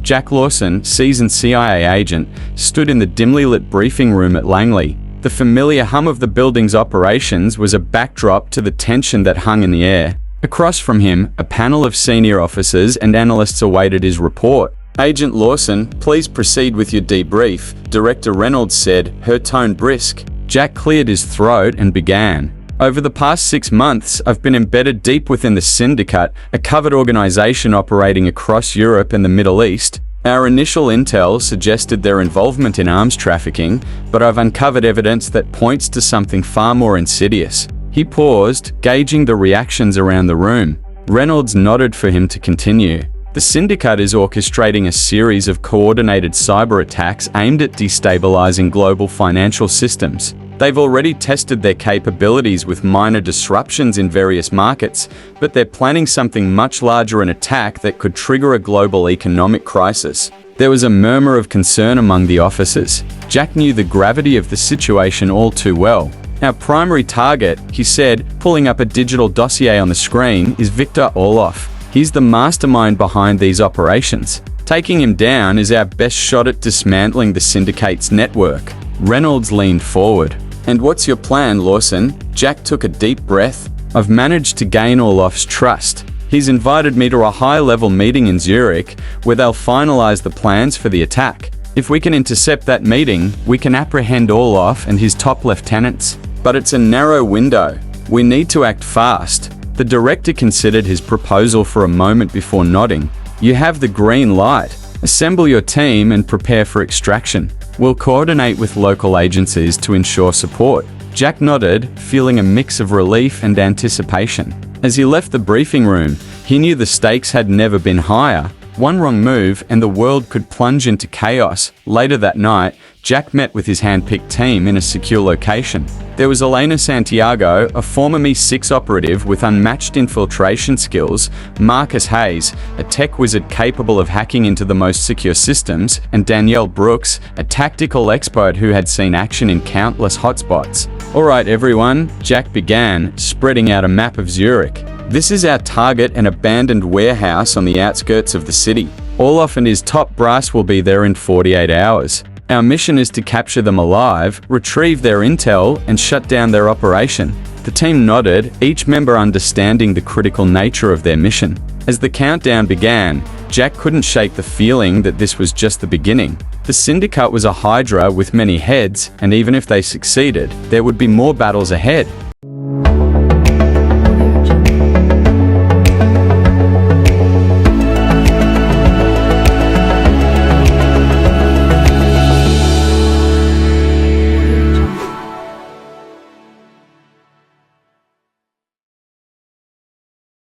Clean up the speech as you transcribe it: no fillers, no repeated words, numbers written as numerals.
Jack Lawson, seasoned CIA agent, stood in the dimly lit briefing room at Langley. The familiar hum of the building's operations was a backdrop to the tension that hung in the air. Across from him, a panel of senior officers and analysts awaited his report. "Agent Lawson, please proceed with your debrief," Director Reynolds said, her tone brisk. Jack cleared his throat and began. "Over the past 6 months, I've been embedded deep within the Syndicate, a covert organization operating across Europe and the Middle East. Our initial intel suggested their involvement in arms trafficking, but I've uncovered evidence that points to something far more insidious." He paused, gauging the reactions around the room. Reynolds nodded for him to continue. "The Syndicate is orchestrating a series of coordinated cyber attacks aimed at destabilizing global financial systems. They've already tested their capabilities with minor disruptions in various markets, but they're planning something much larger, an attack that could trigger a global economic crisis." There was a murmur of concern among the officers. Jack knew the gravity of the situation all too well. "Our primary target," he said, pulling up a digital dossier on the screen, "is Victor Orloff. He's the mastermind behind these operations. Taking him down is our best shot at dismantling the Syndicate's network." Reynolds leaned forward. "And what's your plan, Lawson?" Jack took a deep breath. "I've managed to gain Orloff's trust. He's invited me to a high-level meeting in Zurich, where they'll finalize the plans for the attack. If we can intercept that meeting, we can apprehend Orloff and his top lieutenants. But it's a narrow window. We need to act fast." The director considered his proposal for a moment before nodding. "You have the green light. Assemble your team and prepare for extraction. We'll coordinate with local agencies to ensure support." Jack nodded, feeling a mix of relief and anticipation. As he left the briefing room, he knew the stakes had never been higher. One wrong move and the world could plunge into chaos. Later that night, Jack met with his hand-picked team in a secure location. There was Elena Santiago, a former Mi-6 operative with unmatched infiltration skills, Marcus Hayes, a tech wizard capable of hacking into the most secure systems, and Danielle Brooks, a tactical expert who had seen action in countless hotspots. "All right, everyone," Jack began, spreading out a map of Zurich. "This is our target, an abandoned warehouse on the outskirts of the city. Orloff and his top brass will be there in 48 hours. Our mission is to capture them alive, retrieve their intel, and shut down their operation." The team nodded, each member understanding the critical nature of their mission. As the countdown began, Jack couldn't shake the feeling that this was just the beginning. The Syndicate was a hydra with many heads, and even if they succeeded, there would be more battles ahead.